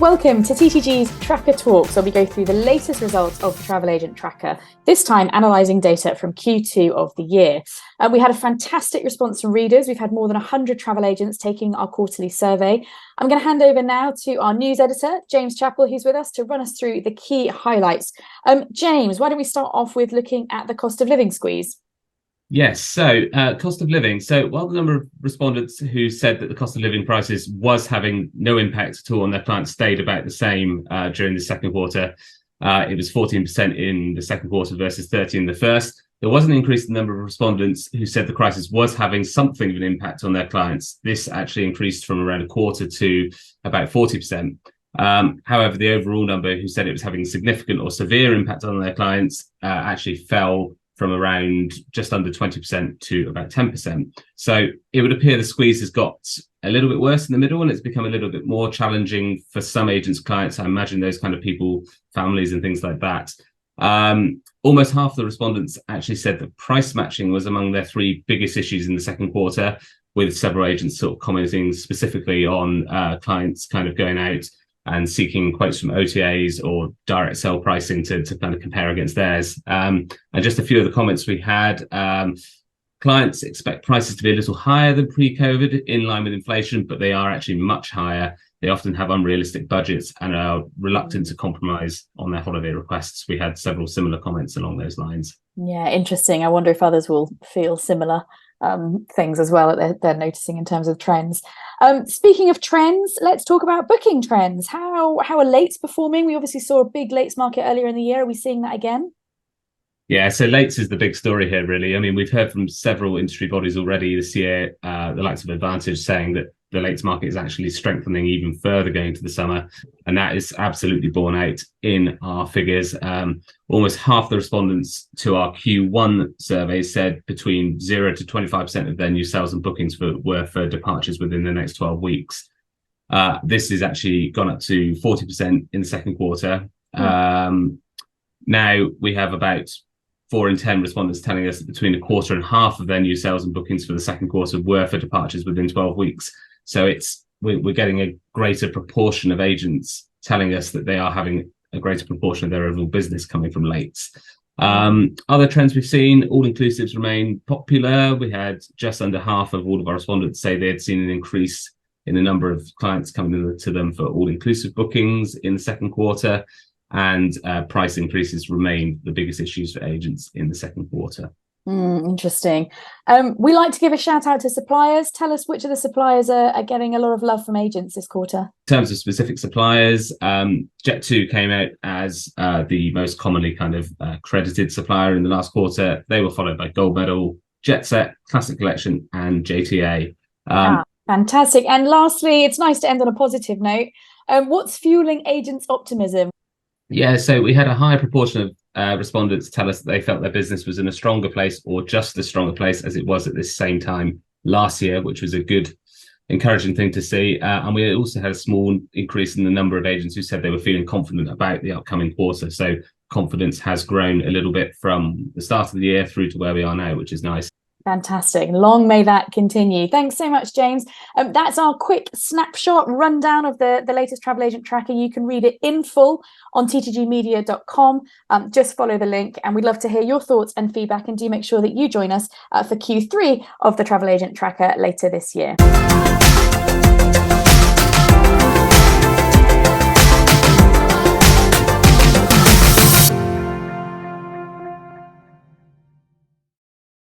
welcome to TTG's Tracker Talks, where we go through the latest results of the Travel Agent Tracker, this time analysing data from Q2 of the year. We had a fantastic response from readers. We've had more than 100 travel agents taking our quarterly survey. I'm going to hand over now to our news editor, James Chappell, who's with us to run us through the key highlights. James, why don't we start off with looking at the cost of living squeeze? Yes, so cost of living. So while the number of respondents who said that the cost of living crisis was having no impact at all on their clients stayed about the same during the second quarter, it was 14% in the second quarter versus 30% in the first. There was an increase in the number of respondents who said the crisis was having something of an impact on their clients. This actually increased from around a quarter to about 40%. However, the overall number who said it was having significant or severe impact on their clients actually fell from around just under 20% to about 10%. So it would appear the squeeze has got a little bit worse in the middle, and it's become a little bit more challenging for some agents' clients. I imagine those kind of people, families and things like that. Almost half the respondents actually said that price matching was among their three biggest issues in the second quarter, with several agents sort of commenting specifically on clients kind of going out and seeking quotes from OTAs or direct sell pricing to kind of compare against theirs. And just a few of the comments we had, clients expect prices to be a little higher than pre-COVID in line with inflation, but they are actually much higher. They often have unrealistic budgets and are reluctant to compromise on their holiday requests. We had several similar comments along those lines. Yeah, interesting. I wonder if others will feel similar things as well that they're noticing in terms of trends. Speaking of trends, let's talk about booking trends. How are lates performing? We obviously saw a big lates market earlier in the year. Are we seeing that again? Yeah, so lates is the big story here, really. I mean, we've heard from several industry bodies already this year, the likes of Advantage, saying that the lates market is actually strengthening even further going to the summer. And that is absolutely borne out in our figures. Almost half the respondents to our Q1 survey said between 0 to 25% of their new sales and bookings were for departures within the next 12 weeks. This has actually gone up to 40% in the second quarter. Now we have about 4 in 10 respondents telling us that between a quarter and half of their new sales and bookings for the second quarter were for departures within 12 weeks. So we're getting a greater proportion of agents telling us that they are having a greater proportion of their overall business coming from lates. Other trends we've seen, all-inclusives remain popular. We had just under half of all of our respondents say they had seen an increase in the number of clients coming to them for all-inclusive bookings in the second quarter. And price increases remain the biggest issues for agents in the second quarter. Interesting. We like to give a shout out to suppliers. Tell us which of the suppliers are getting a lot of love from agents this quarter. In terms of specific suppliers, Jet2 came out as the most commonly kind of credited supplier in the last quarter. They were followed by Gold Medal, Jetset, Classic Collection and JTA. Fantastic. And lastly, it's nice to end on a positive note. What's fueling agents' optimism? Yeah, so we had a higher proportion of respondents tell us that they felt their business was in a stronger place or just as strong a place as it was at this same time last year, which was a good, encouraging thing to see. And we also had a small increase in the number of agents who said they were feeling confident about the upcoming quarter. So confidence has grown a little bit from the start of the year through to where we are now, which is nice. Fantastic. Long may that continue. Thanks so much, James. That's our quick snapshot rundown of the latest travel agent tracker. You can read it in full on ttgmedia.com. Just follow the link, and we'd love to hear your thoughts and feedback, and do make sure that you join us for Q3 of the travel agent tracker later this year.